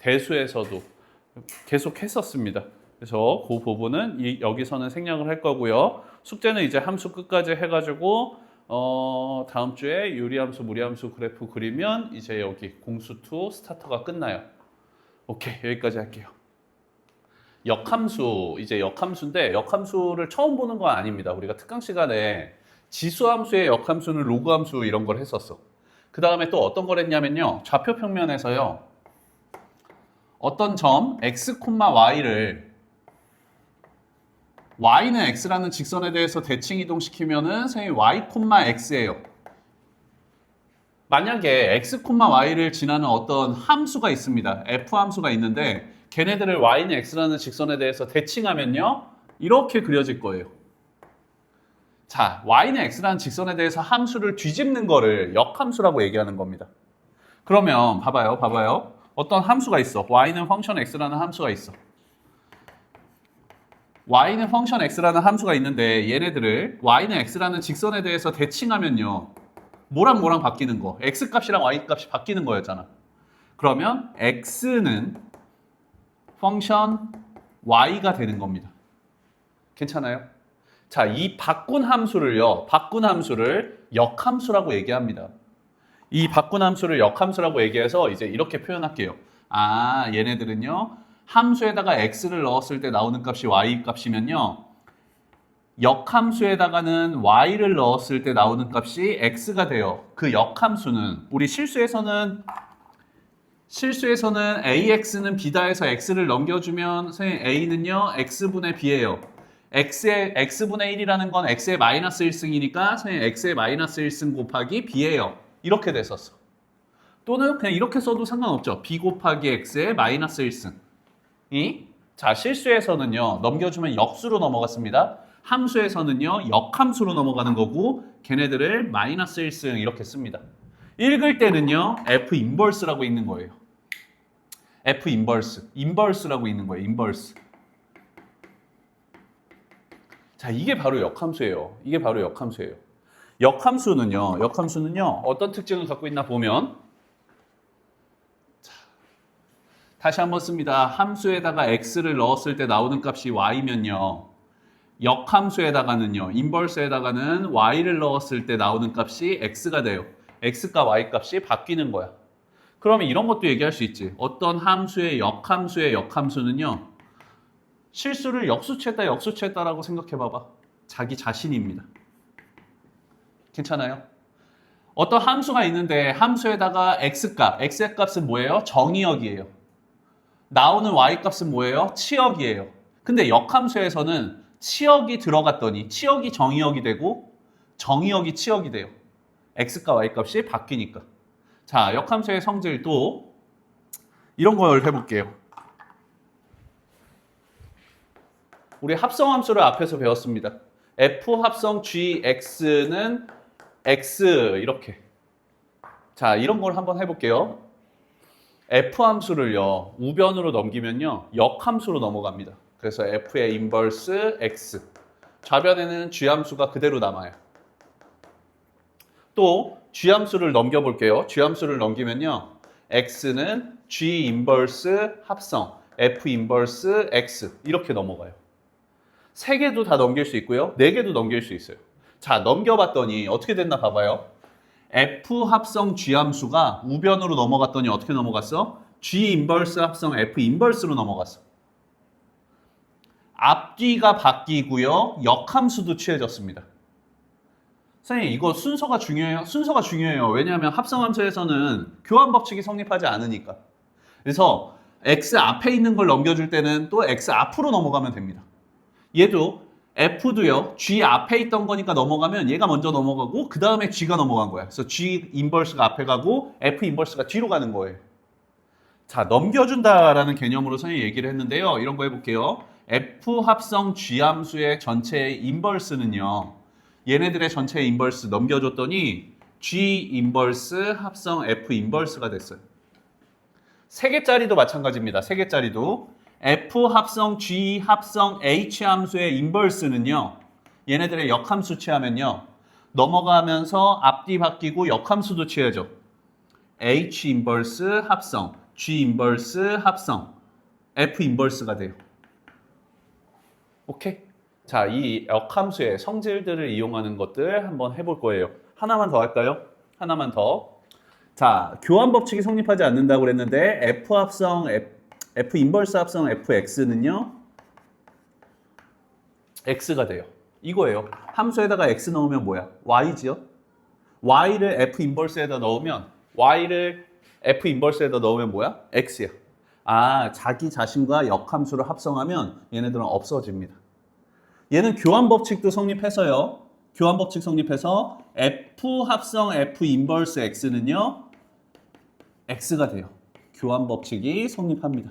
대수에서도 계속 했었습니다. 그래서 그 부분은 여기서는 생략을 할 거고요. 숙제는 이제 함수 끝까지 해가지고 다음 주에 유리함수, 무리함수 그래프 그리면 이제 여기 공수2 스타터가 끝나요. 오케이, 여기까지 할게요. 역함수, 이제 역함수인데 역함수를 처음 보는 건 아닙니다. 우리가 특강 시간에 지수함수의 역함수는 로그함수 이런 걸 했었어. 그 다음에 또 어떤 걸 했냐면요. 좌표 평면에서요. 어떤 점 x, y를 y는 x라는 직선에 대해서 대칭 이동시키면은 선생님 y, x예요. 만약에 x, y를 지나는 어떤 함수가 있습니다. f 함수가 있는데 걔네들을 y는 x라는 직선에 대해서 대칭하면요. 이렇게 그려질 거예요. 자, y는 x라는 직선에 대해서 함수를 뒤집는 거를 역함수라고 얘기하는 겁니다. 그러면 봐봐요. 어떤 함수가 있어. y는 펑션 x라는 함수가 있어. y는 펑션 x라는 함수가 있는데 얘네들을 y는 x라는 직선에 대해서 대칭하면요. 뭐랑 바뀌는 거. x값이랑 y값이 바뀌는 거였잖아. 그러면 x는 펑션 y가 되는 겁니다. 괜찮아요? 자, 이 바꾼 함수를 역함수라고 얘기합니다. 이 바꾼 함수를 역함수라고 얘기해서 이제 이렇게 표현할게요. 아, 얘네들은요. 함수에다가 x를 넣었을 때 나오는 값이 y 값이면요. 역함수에다가는 y를 넣었을 때 나오는 값이 x가 돼요. 그 역함수는 우리 실수에서는 ax는 b다에서 x를 넘겨주면 선생님 a는요 x분의 b예요. x분의 1이라는 건 x의 마이너스 1승이니까 선생님 x의 마이너스 1승 곱하기 b예요. 이렇게 됐었어. 또는 그냥 이렇게 써도 상관없죠. b 곱하기 x의 마이너스 1승. 자, 실수에서는요 넘겨주면 역수로 넘어갔습니다. 함수에서는요 역함수로 넘어가는 거고 걔네들을 마이너스 1승 이렇게 씁니다. 읽을 때는요 f 인버스라고 읽는 거예요. f 인버스라고 읽는 거예요. 인버스. 자, 이게 바로 역함수예요. 역함수는요 어떤 특징을 갖고 있나 보면, 자, 다시 한번 씁니다. 함수에다가 x를 넣었을 때 나오는 값이 y면요. 역함수에다가는요, 인버스에다가는 y를 넣었을 때 나오는 값이 x가 돼요. x과 y 값이 바뀌는 거야. 그러면 이런 것도 얘기할 수 있지. 어떤 함수의 역함수는요. 실수를 역수치했다라고 생각해봐봐. 자기 자신입니다. 괜찮아요? 어떤 함수가 있는데 함수에다가 x의 값은 뭐예요? 정의역이에요. 나오는 y값은 뭐예요? 치역이에요. 근데 역함수에서는 치역이 들어갔더니 치역이 정의역이 되고 정의역이 치역이 돼요. x과 y값이 바뀌니까. 자, 역함수의 성질 또 이런 걸 해볼게요. 우리 합성함수를 앞에서 배웠습니다. f 합성 gx는 x 이렇게. 자, 이런 걸 한번 해볼게요. f 함수를요 우변으로 넘기면요 역함수로 넘어갑니다. 그래서 f의 인버스 x. 좌변에는 g 함수가 그대로 남아요. 또 g 함수를 넘겨볼게요. g 함수를 넘기면요 x는 g 인버스 합성 f 인버스 x 이렇게 넘어가요. 3개도 다 넘길 수 있고요. 4개도 넘길 수 있어요. 자, 넘겨봤더니 어떻게 됐나 봐봐요. f 합성 g 함수가 우변으로 넘어갔더니 어떻게 넘어갔어? g 인버스 합성 f 인버스로 넘어갔어. 앞뒤가 바뀌고요. 역함수도 취해졌습니다. 선생님, 이거 순서가 중요해요? 순서가 중요해요. 왜냐하면 합성함수에서는 교환 법칙이 성립하지 않으니까. 그래서 x 앞에 있는 걸 넘겨줄 때는 또 x 앞으로 넘어가면 됩니다. 얘도 f도요. g 앞에 있던 거니까 넘어가면 얘가 먼저 넘어가고 그 다음에 g가 넘어간 거야. 그래서 g 인버스가 앞에 가고 f 인버스가 뒤로 가는 거예요. 자, 넘겨준다라는 개념으로 선생님이 얘기를 했는데요. 이런 거 해볼게요. f 합성 g 함수의 전체의 인버스는요. 얘네들의 전체의 인버스 넘겨줬더니 g 인버스 합성 f 인버스가 됐어요. 3개짜리도 마찬가지입니다. 3개짜리도. f 합성 g 합성 h 함수의 인버스는요. 얘네들의 역함수 취하면요. 넘어가면서 앞뒤 바뀌고 역함수도 취해져. h 인버스 합성 G 인버스 합성 F 인버스가 돼요. 오케이? 자, 이 역함수의 성질들을 이용하는 것들 한번 해볼 거예요. 하나만 더 할까요? 하나만 더. 자, 교환 법칙이 성립하지 않는다고 그랬는데 F 합성 F 인버스 합성 fx는요. x가 돼요. 이거예요. 함수에다가 x 넣으면 뭐야? y지요? y를 f 인버스에다 넣으면 y를 f 인버스에다 넣으면 뭐야? x야. 아, 자기 자신과 역함수를 합성하면 얘네들은 없어집니다. 얘는 교환 법칙도 성립해서요. 교환 법칙 성립해서 f 합성 f 인버스 x는요. x가 돼요. 교환 법칙이 성립합니다.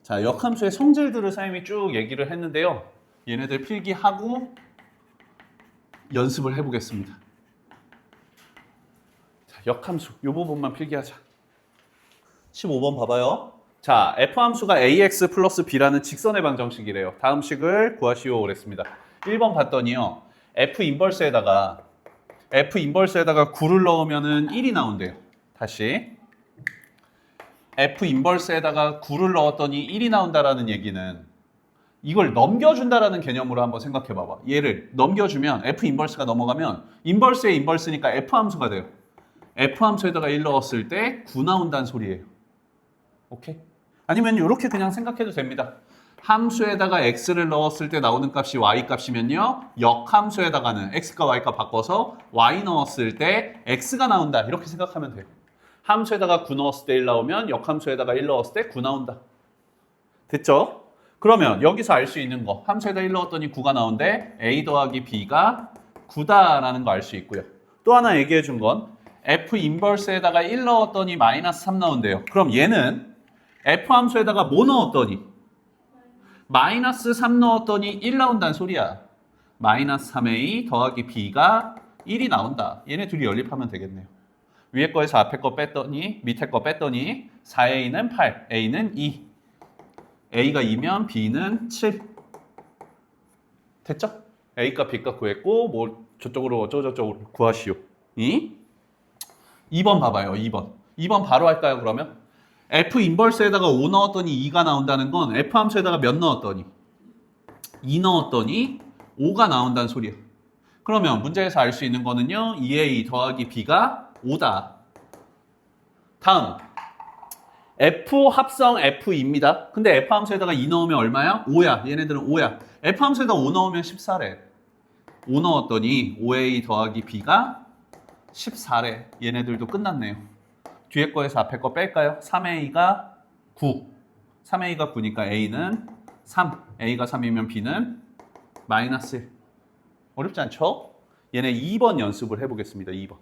자, 역함수의 성질들을 선생님이 쭉 얘기를 했는데요. 얘네들 필기하고 연습을 해보겠습니다. 자, 역함수 이 부분만 필기하자. 15번 봐봐요. 자, f함수가 ax 플러스 b라는 직선의 방정식이래요. 다음 식을 구하시오 그랬습니다. 1번 봤더니요. f 인버스에다가 9를 넣으면은 1이 나온대요. 다시 f 인버스에다가 9를 넣었더니 1이 나온다라는 얘기는 이걸 넘겨준다라는 개념으로 한번 생각해 봐봐. 얘를 넘겨주면 f 인버스가 넘어가면 인버스의 인버스니까 f 함수가 돼요. f 함수에다가 1 넣었을 때 9 나온다는 소리예요. 오케이? 아니면 이렇게 그냥 생각해도 됩니다. 함수에다가 x를 넣었을 때 나오는 값이 y 값이면요. 역함수에다가는 x과 y 값 바꿔서 y 넣었을 때 x가 나온다. 이렇게 생각하면 돼요. 함수에다가 9 넣었을 때 1 나오면 역함수에다가 1 넣었을 때 9 나온다. 됐죠? 그러면 여기서 알 수 있는 거 함수에다 1 넣었더니 9가 나오는데 a 더하기 b가 9다라는 거 알 수 있고요. 또 하나 얘기해 준 건 f 인버스에다가 1 넣었더니 마이너스 3 나온대요. 그럼 얘는 f 함수에다가 뭐 넣었더니 마이너스 3 넣었더니 1 나온다는 소리야. 마이너스 3a 더하기 b가 1이 나온다. 얘네 둘이 연립하면 되겠네요. 위에 거에서 앞에 거 뺐더니 밑에 거 뺐더니 4a는 8, a는 2. a가 2면 b는 7. 됐죠? a값 b값 구했고 뭐 저쪽으로 어쩌고저쩌고 구하시오. 2번 봐봐요. 2번 바로 할까요 그러면? f 인버스에다가 5 넣었더니 2가 나온다는 건 f 함수에다가 몇 넣었더니 2 넣었더니 5가 나온다는 소리야. 그러면 문제에서 알 수 있는 거는요. 2a 더하기 b가 5다. 다음 f 합성 f입니다. 근데 f 함수에다가 2 넣으면 얼마야? 5야. 얘네들은 5야. f 함수에다 5 넣으면 14래. 5 넣었더니 5a 더하기 b가 14래. 얘네들도 끝났네요. 뒤에 거에서 앞에 거 뺄까요? 3a가 9. 3a가 9니까 a는 3. a가 3이면 b는 마이너스 1. 어렵지 않죠? 얘네 2번 연습을 해보겠습니다. 2번.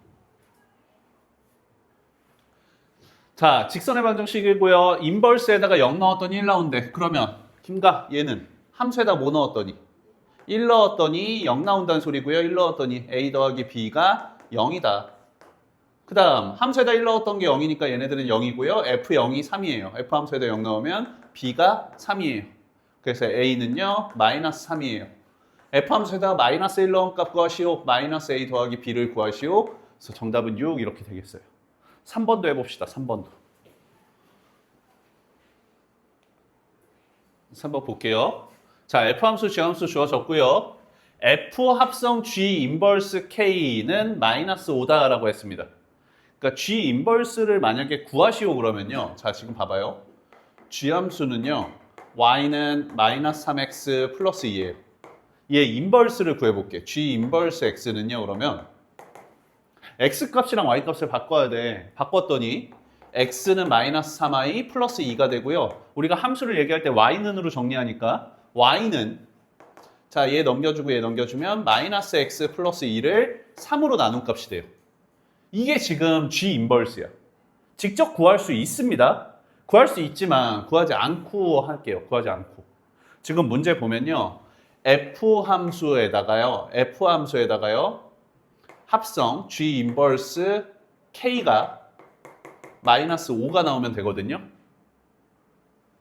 자, 직선의 방정식이고요. 인버스에다가 0 넣었더니 1 나온대. 그러면 김가 얘는 함수에다 뭐 넣었더니 1 넣었더니 0 나온다는 소리고요. 1 넣었더니 a 더하기 b가 0이다. 그 다음 함수에다 1 넣었던 게 0이니까 얘네들은 0이고요. f0이 3이에요. f 함수에다 0 넣으면 b가 3이에요. 그래서 a는요. 마이너스 3이에요. f 함수에다 마이너스 1 넣은 값 구하시오. 마이너스 a 더하기 b를 구하시오. 그래서 정답은 6 이렇게 되겠어요. 3번도 해봅시다. 3번도. 3번 볼게요. 자, F함수, G함수 주어졌고요. F 합성 G 인버스 K는 마이너스 5다라고 했습니다. 그러니까 G 인버스를 만약에 구하시오 그러면요. 자, 지금 봐봐요. G함수는요. Y는 마이너스 3X 플러스 2예요. 얘 인버스를 구해볼게. G 인버스 X는요. 그러면 X값이랑 Y값을 바꿔야 돼. 바꿨더니 X는 마이너스 3i 플러스 2가 되고요. 우리가 함수를 얘기할 때 Y는으로 정리하니까 Y는 자, 얘 넘겨주고 얘 넘겨주면 마이너스 X 플러스 2를 3으로 나눈 값이 돼요. 이게 지금 G 인버스야. 직접 구할 수 있습니다. 구할 수 있지만 구하지 않고 할게요. 구하지 않고. 지금 문제 보면요. F 함수에다가요. 합성 G 인버스 K가 마이너스 5가 나오면 되거든요.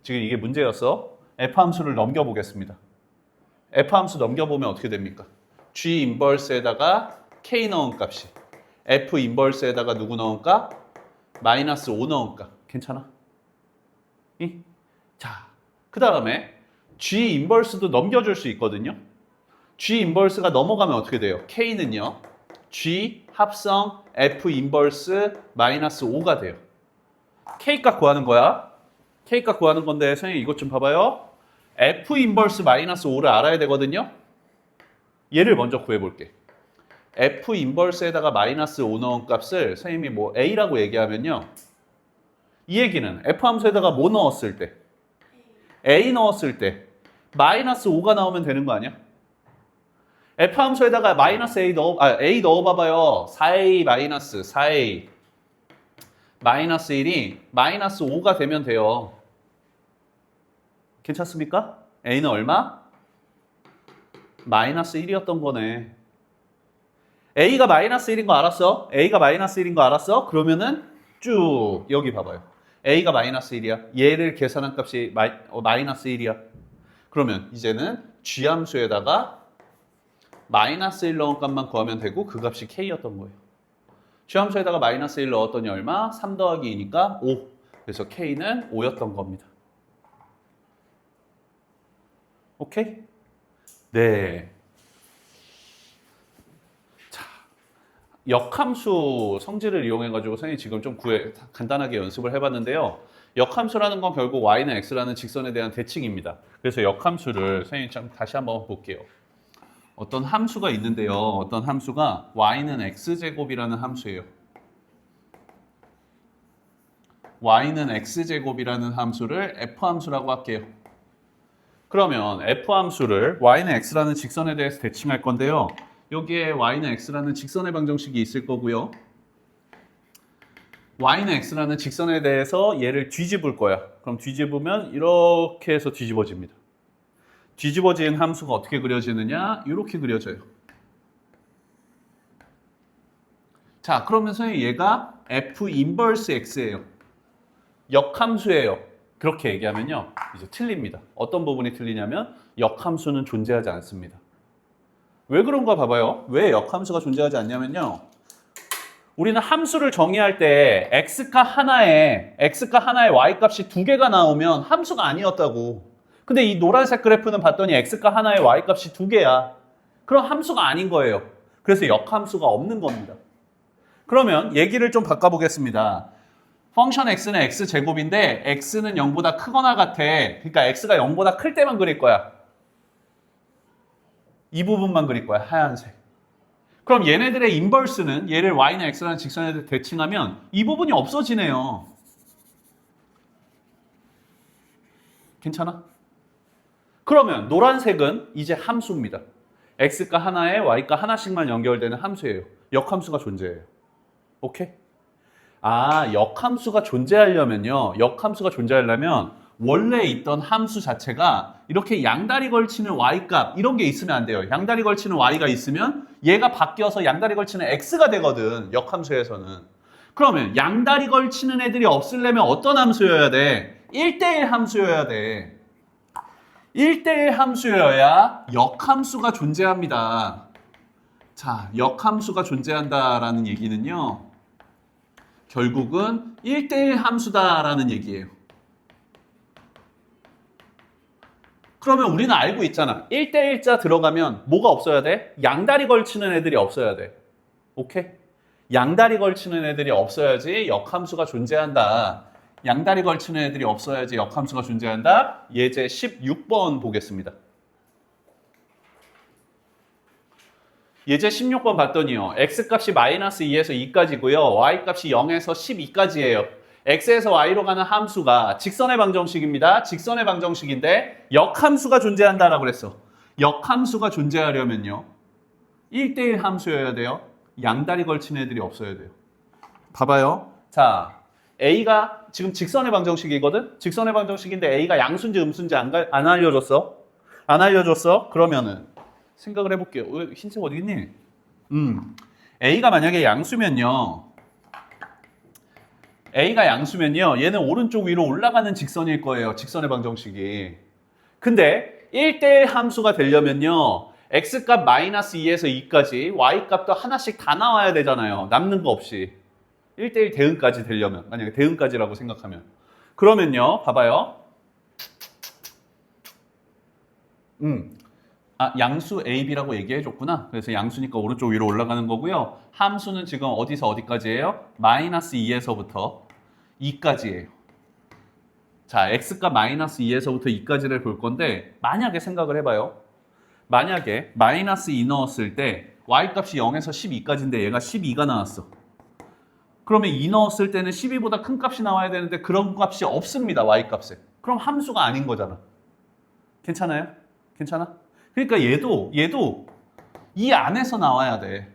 지금 이게 문제였어. F 함수를 넘겨보겠습니다. F 함수 넘겨보면 어떻게 됩니까? G 인버스에다가 K 넣은 값이 F 인버스에다가 누구 넣은 값? 마이너스 5 넣은 값. 괜찮아? 이? 자, 그 다음에 G 인버스도 넘겨줄 수 있거든요. G 인버스가 넘어가면 어떻게 돼요? K는요. G 합성 F 인버스 마이너스 5가 돼요. K 값 구하는 거야. K 값 구하는 건데 선생님 이것 좀 봐봐요. F 인버스 마이너스 5를 알아야 되거든요. 얘를 먼저 구해볼게. F 인버스에다가 마이너스 5 넣은 값을 선생님이 뭐 A라고 얘기하면요. 이 얘기는 F 함수에다가 뭐 넣었을 때? A 넣었을 때 마이너스 5가 나오면 되는 거 아니야? F 함수에다가 마이너스 A 넣어봐봐요. 4A 마이너스 4A 마이너스 1이 마이너스 5가 되면 돼요. 괜찮습니까? A는 얼마? 마이너스 1이었던 거네. A가 마이너스 1인 거 알았어? A가 마이너스 1인 거 알았어? 그러면은 쭉 여기 봐봐요. A가 마이너스 1이야. 얘를 계산한 값이 마이너스 1이야. 그러면 이제는 G 함수에다가 마이너스 1 넣은 값만 구하면 되고 그 값이 K였던 거예요. G 함수에다가 마이너스 1 넣었더니 얼마? 3 더하기 2니까 5. 그래서 K는 5였던 겁니다. 오케이? 네. 자, 역함수 성질을 이용해가지고 선생님이 지금 좀 간단하게 연습을 해봤는데요. 역함수라는 건 결국 y는 x라는 직선에 대한 대칭입니다. 그래서 역함수를 선생님이 좀 다시 한번 볼게요. 어떤 함수가 있는데요. 어떤 함수가 y는 x제곱이라는 함수예요. y는 x제곱이라는 함수를 f함수라고 할게요. 그러면 f함수를 y는 x라는 직선에 대해서 대칭할 건데요. 여기에 y는 x라는 직선의 방정식이 있을 거고요. y는 x라는 직선에 대해서 얘를 뒤집을 거야. 그럼 뒤집으면 이렇게 해서 뒤집어집니다. 뒤집어진 함수가 어떻게 그려지느냐? 이렇게 그려져요. 자, 그러면 선생님 얘가 f 인버스 x예요. 역함수예요. 그렇게 얘기하면요. 이제 틀립니다. 어떤 부분이 틀리냐면 역함수는 존재하지 않습니다. 왜 그런가 봐봐요. 왜 역함수가 존재하지 않냐면요. 우리는 함수를 정의할 때 x가 하나에 y값이 두 개가 나오면 함수가 아니었다고. 근데 이 노란색 그래프는 봤더니 x가 하나에 y값이 두 개야. 그럼 함수가 아닌 거예요. 그래서 역함수가 없는 겁니다. 그러면 얘기를 좀 바꿔보겠습니다. 펑션 x는 x제곱인데 x는 0보다 크거나 같아. 그러니까 x가 0보다 클 때만 그릴 거야. 이 부분만 그릴 거야. 하얀색. 그럼 얘네들의 인버스는 얘를 y는 x라는 직선에 대칭하면 이 부분이 없어지네요. 괜찮아? 그러면 노란색은 이제 함수입니다. x가 하나에 y가 하나씩만 연결되는 함수예요. 역함수가 존재해요. 오케이? 아, 역함수가 존재하려면 원래 있던 함수 자체가 이렇게 양다리 걸치는 y값 이런 게 있으면 안 돼요. 양다리 걸치는 y가 있으면 얘가 바뀌어서 양다리 걸치는 x가 되거든. 역함수에서는. 그러면 양다리 걸치는 애들이 없으려면 어떤 함수여야 돼? 1대1 함수여야 돼. 1대1 함수여야 역함수가 존재합니다. 자, 역함수가 존재한다라는 얘기는요. 결국은 1대1 함수다라는 얘기예요. 그러면 우리는 알고 있잖아. 1대1자 들어가면 뭐가 없어야 돼? 양다리 걸치는 애들이 없어야 돼. 오케이? 양다리 걸치는 애들이 없어야지 역함수가 존재한다. 양다리 걸치는 애들이 없어야지 역함수가 존재한다. 예제 16번 보겠습니다. 예제 16번 봤더니요. x값이 마이너스 2에서 2까지고요. y값이 0에서 12까지예요. x에서 y로 가는 함수가 직선의 방정식입니다. 직선의 방정식인데 역함수가 존재한다라고 그랬어. 역함수가 존재하려면요. 1대1 함수여야 돼요. 양다리 걸친 애들이 없어야 돼요. 봐봐요. 자, a가 지금 직선의 방정식이거든? 직선의 방정식인데 a가 양수인지 음수인지 안 알려줬어? 안 알려줬어? 그러면은 생각을 해볼게요. 흰색 어디 있니? A가 만약에 양수면요. 얘는 오른쪽 위로 올라가는 직선일 거예요. 직선의 방정식이. 근데 1대1 함수가 되려면요. x값 마이너스 2에서 2까지 y값도 하나씩 다 나와야 되잖아요. 남는 거 없이. 1대1 대응까지 되려면, 만약에 대응까지라고 생각하면. 그러면요, 봐봐요. 양수 A, B라고 얘기해줬구나. 그래서 양수니까 오른쪽 위로 올라가는 거고요. 함수는 지금 어디서 어디까지예요? 마이너스 2에서부터 2까지예요. 자, x값 마이너스 2에서부터 2까지를 볼 건데 만약에 생각을 해봐요. 만약에 마이너스 2 넣었을 때 y값이 0에서 12까지인데 얘가 12가 나왔어. 그러면 2 넣었을 때는 12보다 큰 값이 나와야 되는데 그런 값이 없습니다. y값에. 그럼 함수가 아닌 거잖아. 괜찮아요? 괜찮아? 그러니까 얘도 이 안에서 나와야 돼.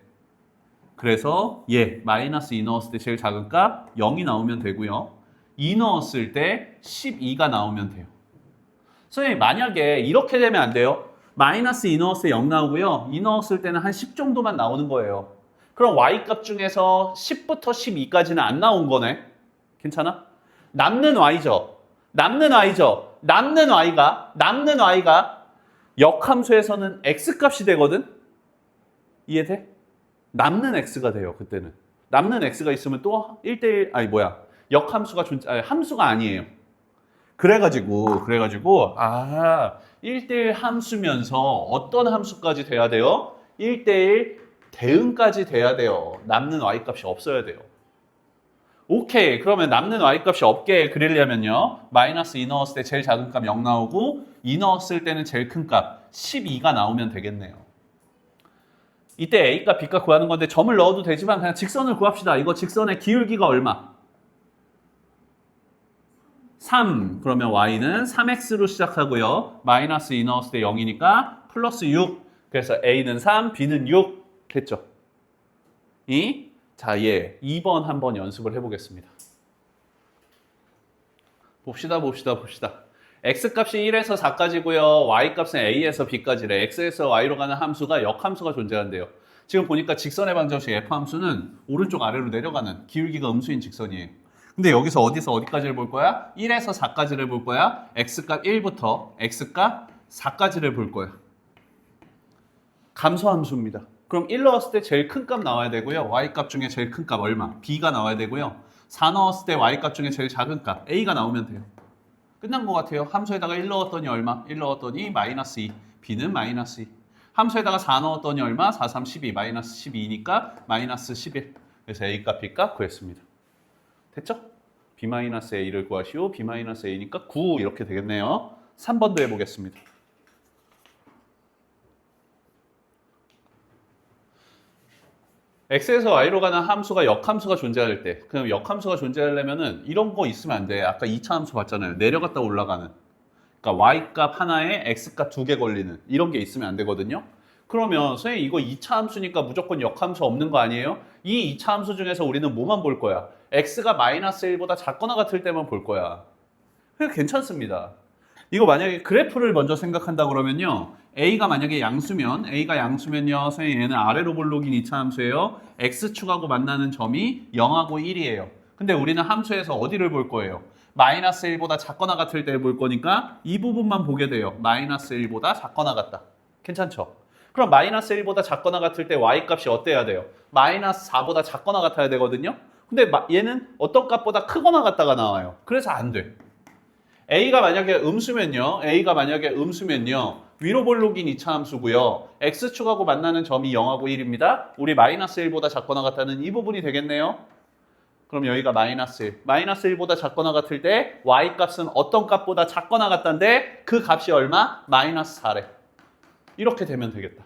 그래서 얘 마이너스 2 넣었을 때 제일 작은 값 0이 나오면 되고요. 2 넣었을 때 12가 나오면 돼요. 선생님 만약에 이렇게 되면 안 돼요. 마이너스 2 넣었을 때 0 나오고요. 2 넣었을 때는 한 10 정도만 나오는 거예요. 그럼 y값 중에서 10부터 12까지는 안 나온 거네. 괜찮아? 남는 y죠. 남는 y가 역함수에서는 x값이 되거든? 이해돼? 남는 x가 돼요, 그때는. 남는 x가 있으면 또 1대1, 역함수가 함수가 아니에요. 그래가지고, 1대1 함수면서 어떤 함수까지 돼야 돼요? 1대1 대응까지 돼야 돼요. 남는 y값이 없어야 돼요. 오케이. 그러면 남는 y값이 없게 그리려면요. 마이너스 2 넣었을 때 제일 작은 값 0 나오고 2 넣었을 때는 제일 큰 값 12가 나오면 되겠네요. 이때 a값, b값 구하는 건데 점을 넣어도 되지만 그냥 직선을 구합시다. 이거 직선의 기울기가 얼마? 3. 그러면 y는 3x로 시작하고요. 마이너스 2 넣었을 때 0이니까 플러스 6. 그래서 a는 3, b는 6 됐죠? 자, 2번 한번 연습을 해보겠습니다. 봅시다. x값이 1에서 4까지고요. y값은 a에서 b까지래. x에서 y로 가는 함수가 역함수가 존재한대요. 지금 보니까 직선의 방정식 f함수는 오른쪽 아래로 내려가는 기울기가 음수인 직선이에요. 근데 여기서 어디서 어디까지를 볼 거야? 1에서 4까지를 볼 거야. x값 1부터 x값 4까지를 볼 거야. 감소함수입니다. 그럼 1 넣었을 때 제일 큰 값 나와야 되고요. y값 중에 제일 큰 값 얼마? b가 나와야 되고요. 4 넣었을 때 y값 중에 제일 작은 값 a가 나오면 돼요. 끝난 것 같아요. 함수에다가 1 넣었더니 얼마? 1 넣었더니 마이너스 2, b는 마이너스 2. 함수에다가 4 넣었더니 얼마? 4, 3, 12, 마이너스 12니까 마이너스 11. 그래서 a값, b값 구했습니다. 됐죠? b-a를 구하시오. b-a니까 9 이렇게 되겠네요. 3번도 해보겠습니다. x에서 y로 가는 함수가 역함수가 존재할 때, 그럼 역함수가 존재하려면은 이런 거 있으면 안 돼. 아까 2차 함수 봤잖아요. 내려갔다 올라가는. 그러니까 y값 하나에 x값 2개 걸리는 이런 게 있으면 안 되거든요. 그러면 선생님 이거 2차 함수니까 무조건 역함수 없는 거 아니에요? 이 2차 함수 중에서 우리는 뭐만 볼 거야? x가 마이너스 1보다 작거나 같을 때만 볼 거야. 그게 괜찮습니다. 이거 만약에 그래프를 먼저 생각한다 그러면요. a가 만약에 양수면요. 선생님 얘는 아래로 볼록인 2차 함수예요. x축하고 만나는 점이 0하고 1이에요. 근데 우리는 함수에서 어디를 볼 거예요? 마이너스 1보다 작거나 같을 때 볼 거니까 이 부분만 보게 돼요. 마이너스 1보다 작거나 같다. 괜찮죠? 그럼 마이너스 1보다 작거나 같을 때 y값이 어때야 돼요? 마이너스 4보다 작거나 같아야 되거든요. 근데 얘는 어떤 값보다 크거나 같다가 나와요. 그래서 안 돼. a가 만약에 음수면요. 위로 볼록인 2차 함수고요. x축하고 만나는 점이 0하고 1입니다. 우리 마이너스 1보다 작거나 같다는 이 부분이 되겠네요. 그럼 여기가 마이너스 1. 마이너스 1보다 작거나 같을 때 y값은 어떤 값보다 작거나 같다인데 그 값이 얼마? 마이너스 4래. 이렇게 되면 되겠다.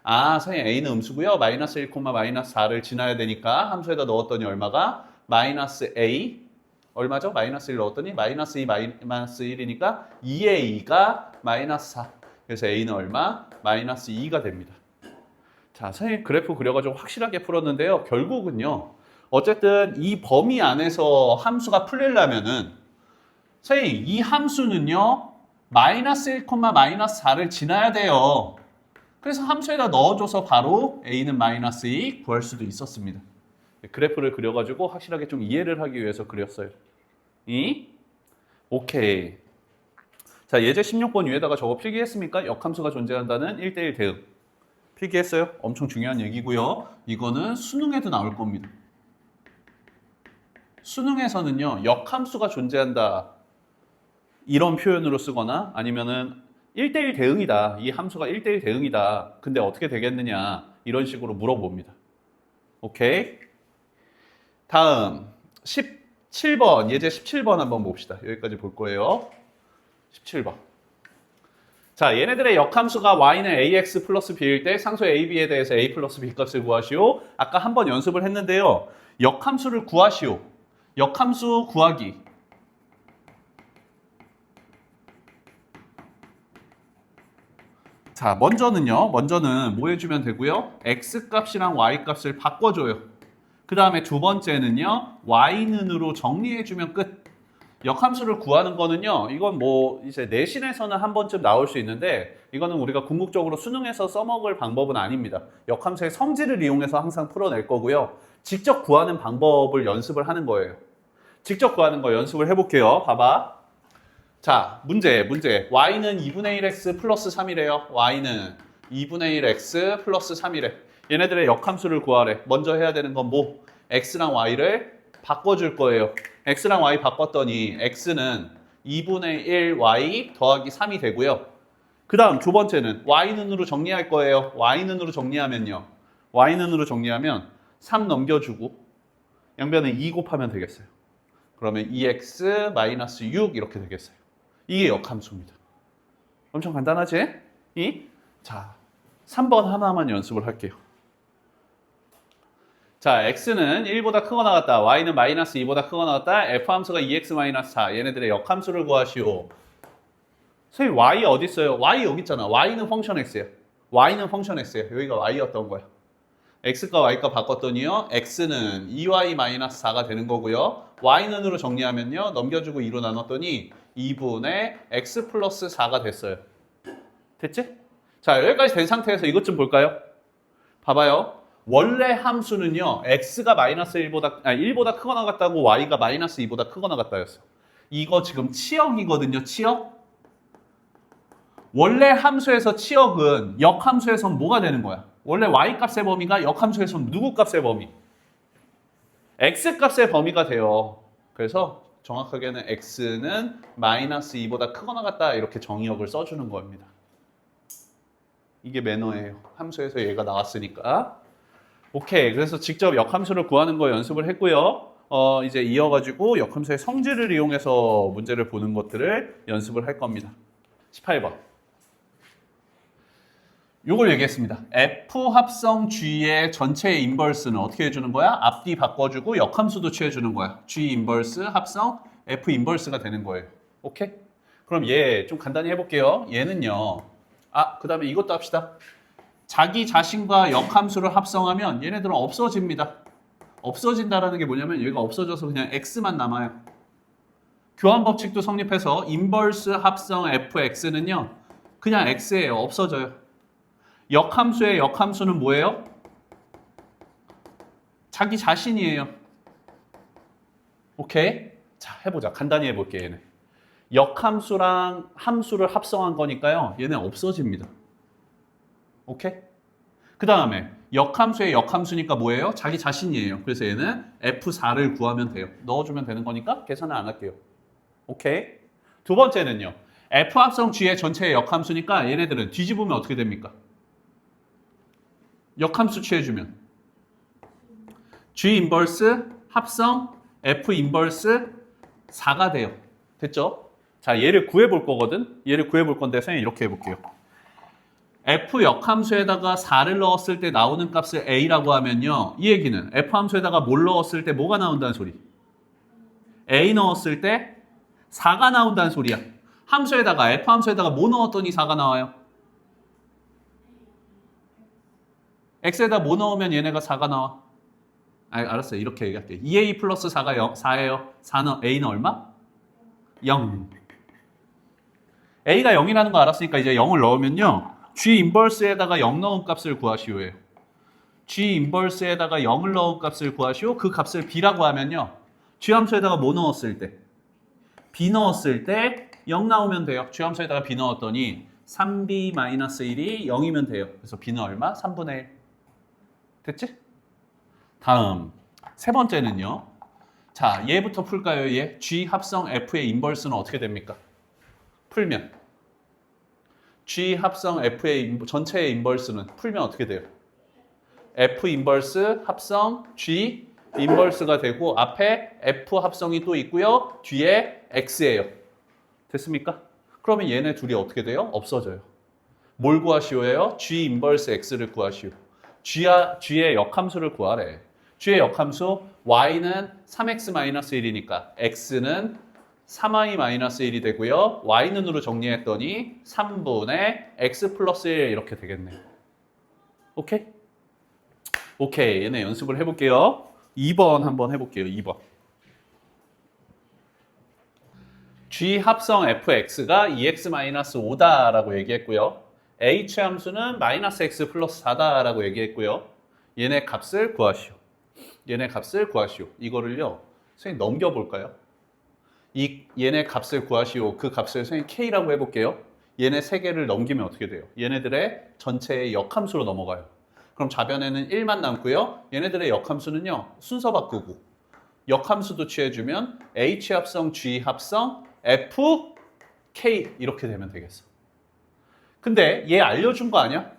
선생님 a는 음수고요. 마이너스 1, 마이너스 4를 지나야 되니까 함수에다 넣었더니 얼마가? 마이너스 a 얼마죠? 마이너스 1 넣었더니 마이너스 2, 마이너스 1이니까 2의 2가 마이너스 4. 그래서 a는 얼마? 마이너스 2가 됩니다. 자, 선생님 그래프 그려가지고 확실하게 풀었는데요. 결국은요. 어쨌든 이 범위 안에서 함수가 풀리려면은 선생님 이 함수는요. 마이너스 1, 마이너스 4를 지나야 돼요. 그래서 함수에다 넣어줘서 바로 a는 마이너스 2 구할 수도 있었습니다. 그래프를 그려가지고 확실하게 좀 이해를 하기 위해서 그렸어요. 오케이. 자, 예제 16번 위에다가 저거 필기했습니까? 역함수가 존재한다는 1대1 대응. 필기했어요? 엄청 중요한 얘기고요. 이거는 수능에도 나올 겁니다. 수능에서는요, 역함수가 존재한다. 이런 표현으로 쓰거나 아니면은 1대1 대응이다. 이 함수가 1대1 대응이다. 근데 어떻게 되겠느냐. 이런 식으로 물어봅니다. 오케이. 다음 17번. 예제 17번 한번 봅시다. 여기까지 볼 거예요. 17번. 자, 얘네들의 역함수가 y는 ax 플러스 b일 때 상수 ab에 대해서 a 플러스 b 값을 구하시오. 아까 한번 연습을 했는데요. 역함수를 구하시오. 역함수 구하기. 자, 먼저는 뭐 해주면 되고요? x 값이랑 y 값을 바꿔줘요. 그 다음에 두 번째는요, y는으로 정리해주면 끝. 역함수를 구하는 거는요, 이건 뭐 이제 내신에서는 한 번쯤 나올 수 있는데, 이거는 우리가 궁극적으로 수능에서 써먹을 방법은 아닙니다. 역함수의 성질을 이용해서 항상 풀어낼 거고요. 직접 구하는 방법을 연습을 하는 거예요. 직접 구하는 거 연습을 해볼게요. 봐봐. 자, 문제. y는 2분의 1x 플러스 3이래요. y는 2분의 1x 플러스 3이래. 얘네들의 역함수를 구하래. 먼저 해야 되는 건 뭐? x랑 y를 바꿔줄 거예요. x랑 y 바꿨더니 x는 2분의 1y 더하기 3이 되고요. 그 다음 두 번째는 y는으로 정리할 거예요. y는으로 정리하면요. y는으로 정리하면 3 넘겨주고 양변에 2 곱하면 되겠어요. 그러면 2x-6 이렇게 되겠어요. 이게 역함수입니다. 엄청 간단하지? 자, 3번 하나만 연습을 할게요. 자, x는 1보다 크거나 같다. y는 마이너스 2보다 크거나 같다. f함수가 2x-4. 얘네들의 역함수를 구하시오. 선생님, y 어디 있어요? y 여기 있잖아. y는 펑션 x예요. y는 펑션 x예요. 여기가 y였던 거야. x과 y가 바꿨더니요. x는 2y-4가 되는 거고요. y는으로 정리하면요. 넘겨주고 2로 나눴더니 2분의 x 플러스 4가 됐어요. 됐지? 자, 여기까지 된 상태에서 이것 좀 볼까요? 봐봐요. 원래 함수는요. x가 마이너스 1보다 크거나 같다고 y가 마이너스 2보다 크거나 같다였어. 이거 지금 치역이거든요. 치역. 원래 함수에서 치역은 역함수에선 뭐가 되는 거야? 원래 y값의 범위가 역함수에선 누구 값의 범위? x값의 범위가 돼요. 그래서 정확하게는 x는 마이너스 2보다 크거나 같다 이렇게 정의역을 써주는 겁니다. 이게 매너예요. 함수에서 얘가 나왔으니까. 오케이. 그래서 직접 역함수를 구하는 거 연습을 했고요. 이제 이어가지고 역함수의 성질을 이용해서 문제를 보는 것들을 연습을 할 겁니다. 18번. 요걸 얘기했습니다. F 합성 G의 전체 인버스는 어떻게 해주는 거야? 앞뒤 바꿔주고 역함수도 취해주는 거야. G 인버스 합성 F 인버스가 되는 거예요. 오케이? 그럼 얘 좀 간단히 해볼게요. 얘는요. 그 다음에 이것도 합시다. 자기 자신과 역함수를 합성하면 얘네들은 없어집니다. 없어진다라는 게 뭐냐면 얘가 없어져서 그냥 X만 남아요. 교환 법칙도 성립해서 인버스 합성 fx는요. 그냥 x예요. 없어져요. 역함수의 역함수는 뭐예요? 자기 자신이에요. 오케이? 자, 해보자. 간단히 해볼게, 얘네. 역함수랑 함수를 합성한 거니까요. 얘네 없어집니다. 오케이? 그 다음에 역함수의 역함수니까 뭐예요? 자기 자신이에요. 그래서 얘는 F4를 구하면 돼요. 넣어주면 되는 거니까 계산을 안 할게요. 오케이? 두 번째는요. F 합성 G의 전체의 역함수니까 얘네들은 뒤집으면 어떻게 됩니까? 역함수 취해주면 G 인버스 합성 F 인버스 4가 돼요. 됐죠? 자, 얘를 구해볼 거거든? 얘를 구해볼 건데 선생님 이렇게 해볼게요. F 역함수에다가 4를 넣었을 때 나오는 값을 A라고 하면요. 이 얘기는 F 함수에다가 뭘 넣었을 때 뭐가 나온다는 소리? A 넣었을 때 4가 나온다는 소리야. 함수에다가 F 함수에다가 뭐 넣었더니 4가 나와요? X에다 뭐 넣으면 얘네가 4가 나와? 알았어요. 이렇게 얘기할게요. 2A 플러스 4가 4예요. 4는 A는 얼마? 0. A가 0이라는 거 알았으니까 이제 0을 넣으면요. G 인버스에다가 0 넣은 값을 구하시오예요. G 인버스에다가 0을 넣은 값을 구하시오. 그 값을 B라고 하면요. G 함수에다가 뭐 넣었을 때? B 넣었을 때 0 나오면 돼요. G 함수에다가 B 넣었더니 3B-1이 0이면 돼요. 그래서 B는 얼마? 3분의 1. 됐지? 다음 세 번째는요. 자, 얘부터 풀까요? 얘 G 합성 F의 인버스는 어떻게 됩니까? 풀면 G 합성 F의 전체의 인버스는 풀면 어떻게 돼요? F 인버스 합성 G 인버스가 되고 앞에 F 합성이 또 있고요. 뒤에 X예요. 됐습니까? 그러면 얘네 둘이 어떻게 돼요? 없어져요. 뭘 구하시오예요? G 인버스 X를 구하시오. G의 역함수를 구하래. G의 역함수 Y는 3X-1이니까 X는 3Y-1이 되고요. Y는으로 정리했더니 3분의 X 플러스 1 이렇게 되겠네요. 오케이? 오케이. 얘네 연습을 해볼게요. 2번 한번 해볼게요. 2번. G 합성 fx가 2x-5다라고 얘기했고요. h 함수는 -x 플러스 4다라고 얘기했고요. 얘네 값을 구하시오. 얘네 값을 구하시오. 이거를요. 선생님 넘겨볼까요? 얘네 값을 구하시오. 그 값을 선생님 k라고 해볼게요. 얘네 세 개를 넘기면 어떻게 돼요? 얘네들의 전체의 역함수로 넘어가요. 그럼 좌변에는 1만 남고요. 얘네들의 역함수는요. 순서 바꾸고 역함수도 취해주면 h 합성 g 합성 f k 이렇게 되면 되겠어. 근데 얘 알려준 거 아니야?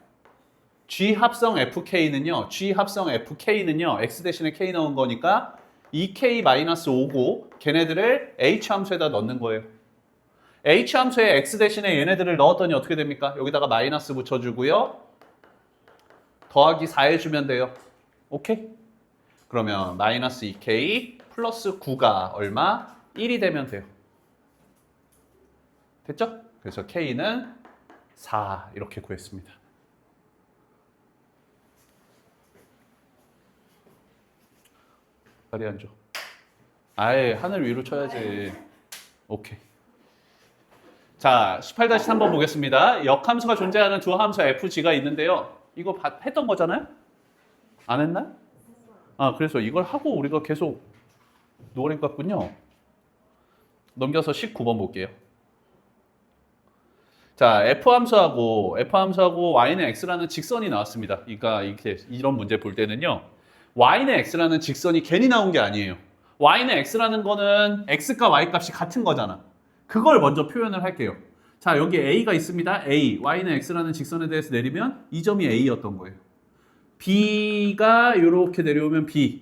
G 합성 FK는요. G 합성 FK는요. X 대신에 K 넣은 거니까 2K-5고 걔네들을 H 함수에다 넣는 거예요. H 함수에 X 대신에 얘네들을 넣었더니 어떻게 됩니까? 여기다가 마이너스 붙여주고요. 더하기 4 해주면 돼요. 오케이? 그러면 마이너스 2K 플러스 9가 얼마? 1이 되면 돼요. 됐죠? 그래서 K는 4 이렇게 구했습니다. 다리 안 줘. 아예 하늘 위로 쳐야지. 오케이. 자, 18-3번 보겠습니다. 역함수가 존재하는 두 함수 FG가 있는데요. 이거 했던 거잖아요? 안 했나? 아, 그래서 이걸 하고 우리가 계속 노래 같군요. 넘겨서 19번 볼게요. 자, F함수하고 Y는 X라는 직선이 나왔습니다. 그러니까 이런 문제 볼 때는요. Y는 X라는 직선이 괜히 나온 게 아니에요. Y는 X라는 거는 X과 Y 값이 같은 거잖아. 그걸 먼저 표현을 할게요. 자, 여기 A가 있습니다. A, Y는 X라는 직선에 대해서 내리면 이 점이 A였던 거예요. B가 이렇게 내려오면 B,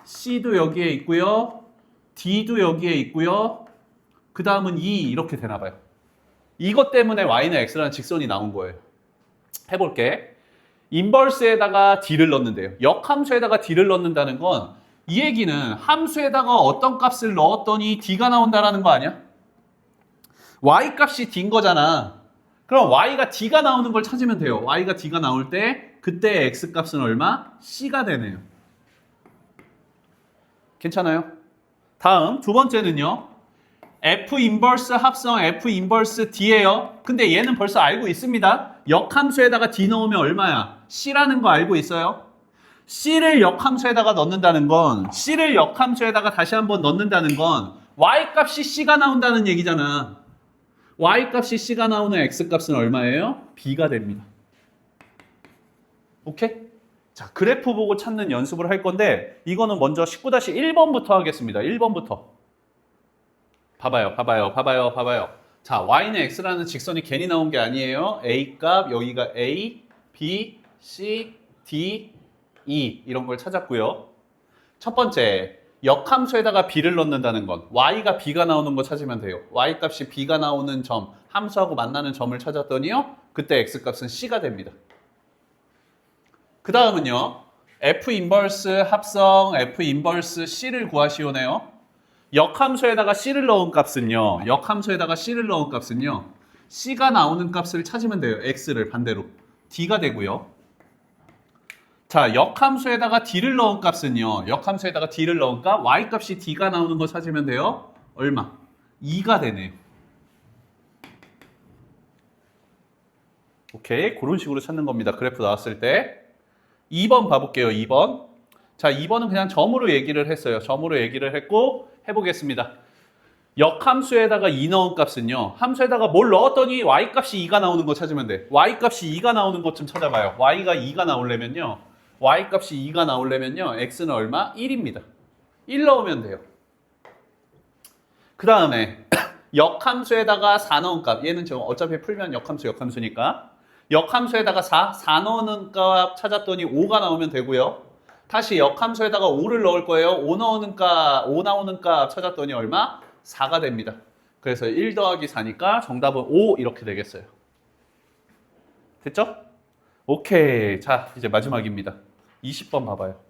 C도 여기에 있고요. D도 여기에 있고요. 그 다음은 E 이렇게 되나 봐요. 이것 때문에 Y는 X라는 직선이 나온 거예요. 해볼게. 인버스에다가 D를 넣는데요. 역함수에다가 D를 넣는다는 건 이 얘기는 함수에다가 어떤 값을 넣었더니 D가 나온다는 거 아니야? Y 값이 D인 거잖아. 그럼 Y가 D가 나오는 걸 찾으면 돼요. Y가 D가 나올 때 그때 X 값은 얼마? C가 되네요. 괜찮아요? 다음 두 번째는요. F 인버스 합성 F 인버스 D예요. 근데 얘는 벌써 알고 있습니다. 역함수에다가 D 넣으면 얼마야? C라는 거 알고 있어요? C를 역함수에다가 넣는다는 건 C를 역함수에다가 다시 한번 넣는다는 건 Y값이 C가 나온다는 얘기잖아. Y값이 C가 나오는 X값은 얼마예요? B가 됩니다. 오케이? 자, 그래프 보고 찾는 연습을 할 건데 이거는 먼저 19-1번부터 하겠습니다. 1번부터. 봐봐요. 자, Y는 X라는 직선이 괜히 나온 게 아니에요. A 값, 여기가 A, B, C, D, E 이런 걸 찾았고요. 첫 번째, 역함수에다가 B를 넣는다는 건 Y가 B가 나오는 거 찾으면 돼요. Y 값이 B가 나오는 점, 함수하고 만나는 점을 찾았더니요. 그때 X 값은 C가 됩니다. 그 다음은요. F 인버스 합성 F 인버스 C를 구하시오네요. 역함수에다가 C를 넣은 값은요. C가 나오는 값을 찾으면 돼요. X를 반대로. D가 되고요. 자, 역함수에다가 D를 넣은 값은요. Y 값이 D가 나오는 거 찾으면 돼요. 얼마? 2가 되네요. 오케이. 그런 식으로 찾는 겁니다. 그래프 나왔을 때. 2번 봐볼게요. 2번. 자, 2번은 그냥 점으로 얘기를 했어요. 점으로 얘기를 했고 해보겠습니다. 역함수에다가 2 넣은 값은요. 함수에다가 뭘 넣었더니 Y값이 2가 나오는 거 찾으면 돼. Y값이 2가 나오는 것 좀 찾아봐요. Y값이 2가 나오려면요. X는 얼마? 1입니다. 1 넣으면 돼요. 그 다음에 역함수에다가 4 넣은 값. 얘는 지금 어차피 풀면 역함수니까. 역함수에다가 4 넣는 값 찾았더니 5가 나오면 되고요. 다시 역함수에다가 5를 넣을 거예요. 5 나오는 값 찾았더니 얼마? 4가 됩니다. 그래서 1 더하기 4니까 정답은 5 이렇게 되겠어요. 됐죠? 오케이. 자, 이제 마지막입니다. 20번 봐봐요.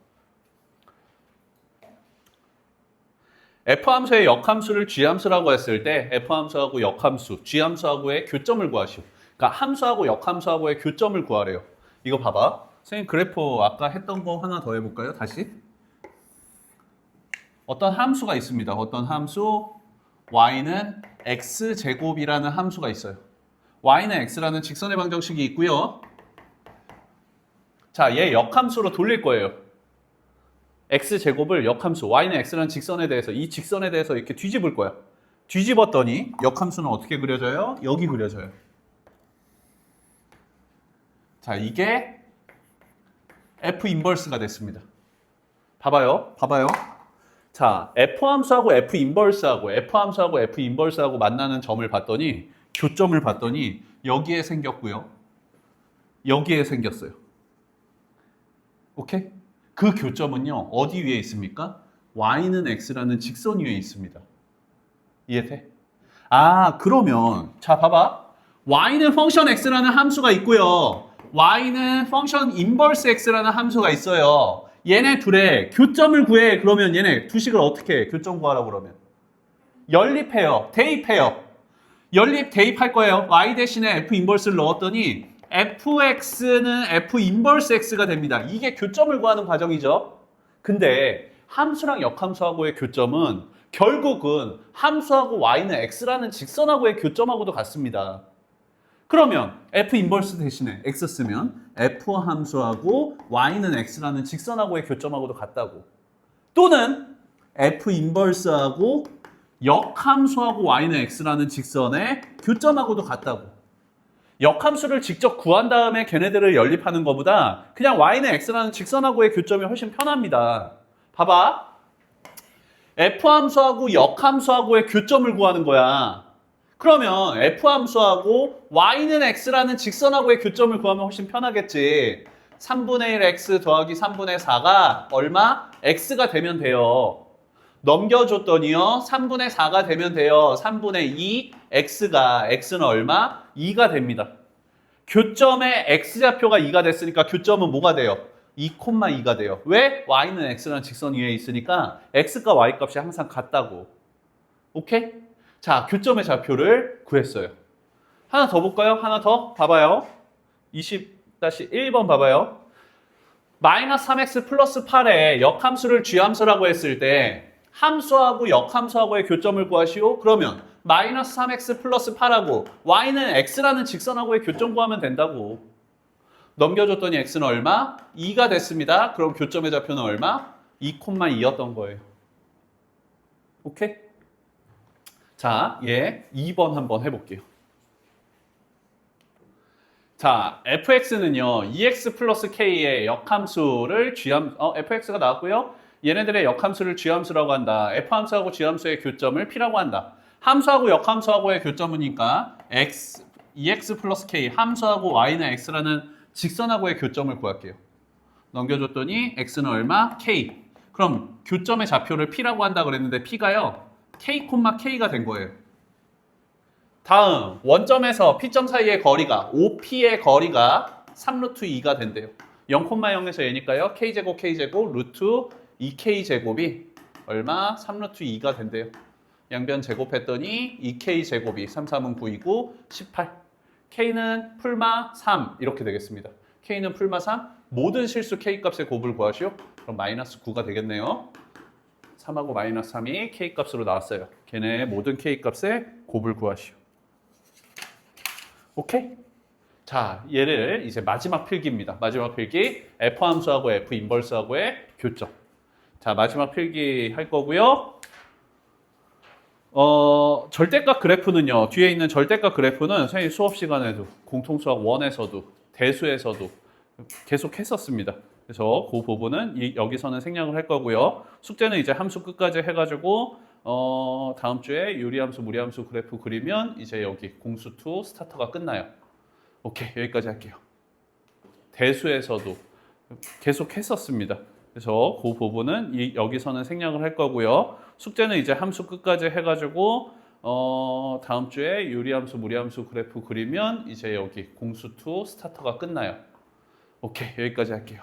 F함수의 역함수를 G함수라고 했을 때 F함수하고 역함수, G함수하고의 교점을 구하시오. 그러니까 함수하고 역함수하고의 교점을 구하래요. 이거 봐봐. 선생님 그래프 아까 했던 거 하나 더 해볼까요? 다시. 어떤 함수가 있습니다. 어떤 함수 y는 x제곱이라는 함수가 있어요. y는 x라는 직선의 방정식이 있고요. 자, 얘 역함수로 돌릴 거예요. x제곱을 역함수, y는 x라는 직선에 대해서 이 직선에 대해서 이렇게 뒤집을 거야. 뒤집었더니 역함수는 어떻게 그려져요? 여기 그려져요. 자, 이게 F 인버스가 됐습니다. 봐봐요. 자, F함수하고 F 인버스하고 F함수하고 F 인버스하고 만나는 점을 봤더니 교점을 봤더니 여기에 생겼고요. 여기에 생겼어요. 오케이? 그 교점은요. 어디 위에 있습니까? y는 x라는 직선 위에 있습니다. 이해돼? 아, 그러면 자, 봐봐. y는 펑션 x라는 함수가 있고요. y는 펑션 인버스 x라는 함수가 있어요. 얘네 둘의 교점을 구해. 그러면 얘네 두 식을 어떻게 해? 교점 구하라고 그러면 연립해요. 대입해요. 연립 대입할 거예요. y 대신에 f 인버스를 넣었더니 fx는 f 인버스 x가 됩니다. 이게 교점을 구하는 과정이죠. 근데 함수랑 역함수하고의 교점은 결국은 함수하고 y는 x라는 직선하고의 교점하고도 같습니다. 그러면 f 인버스 대신에 x 쓰면 f 함수하고 y는 x라는 직선하고의 교점하고도 같다고. 또는 f 인버스하고 역함수하고 y는 x라는 직선의 교점하고도 같다고. 역함수를 직접 구한 다음에 걔네들을 연립하는 것보다 그냥 y는 x라는 직선하고의 교점이 훨씬 편합니다. 봐봐. f함수하고 역함수하고의 교점을 구하는 거야. 그러면 f함수하고 y는 x라는 직선하고의 교점을 구하면 훨씬 편하겠지. 3분의 1 x 더하기 3분의 4가 얼마? x가 되면 돼요. 넘겨줬더니요. 3분의 4가 되면 돼요. 3분의 2 x는 얼마? 2가 됩니다. 교점의 x좌표가 2가 됐으니까 교점은 뭐가 돼요? 2,2가 돼요. 왜? y는 x라는 직선 위에 있으니까 x과 y 값이 항상 같다고. 오케이? 자, 교점의 좌표를 구했어요. 하나 더 볼까요? 하나 더 봐봐요. 20-1번 봐봐요. 마이너스 3x 플러스 8에 역함수를 G함수라고 했을 때 함수하고 역함수하고의 교점을 구하시오. 그러면 마이너스 3x 플러스 8하고 y는 x라는 직선하고의 교점 구하면 된다고. 넘겨줬더니 x는 얼마? 2가 됐습니다. 그럼 교점의 좌표는 얼마? 2,2였던 거예요. 오케이? 자, 얘 2번 한번 해볼게요. 자, fx는요, 2x 플러스 k의 역함수를 fx가 나왔고요. 얘네들의 역함수를 g함수라고 한다. f함수하고 g함수의 교점을 p라고 한다. 함수하고 역함수하고의 교점이니까 2x 플러스 k, 함수하고 y는 x라는 직선하고의 교점을 구할게요. 넘겨줬더니 x는 얼마? k. 그럼 교점의 좌표를 p라고 한다 그랬는데 p가요, k, k가 된 거예요. 다음, 원점에서 p점 사이의 거리가 5p의 거리가 3루트 2가 된대요. 0,0에서 얘니까요. k제곱 루트 2k제곱이 얼마? 3루트 2가 된대요. 양변 제곱했더니 2k제곱이 3, 3은 9이고 18. k는 풀마 3 이렇게 되겠습니다. k는 풀마 3. 모든 실수 k값의 곱을 구하시오. 그럼 마이너스 9가 되겠네요. 3하고 마이너스 3이 k값으로 나왔어요. 걔네 모든 k값의 곱을 구하시오. 오케이? 자, 얘를 이제 마지막 필기입니다. 마지막 필기. f함수하고 f 인버스하고의 교점. 자, 마지막 필기 할 거고요. 절대값 그래프는요. 뒤에 있는 절대값 그래프는 선생님 수업 시간에도 공통수학 1에서도 대수에서도 계속 했었습니다. 그래서 그 부분은 여기서는 생략을 할 거고요. 숙제는 이제 함수 끝까지 해가지고 다음 주에 유리함수, 무리함수 그래프 그리면 이제 여기 공수2 스타터가 끝나요. 오케이, 여기까지 할게요. 대수에서도 계속 했었습니다. 그래서 그 부분은 여기서는 생략을 할 거고요. 숙제는 이제 함수 끝까지 해가지고 다음 주에 유리함수, 무리함수 그래프 그리면 이제 여기 공수2 스타터가 끝나요. 오케이, 여기까지 할게요.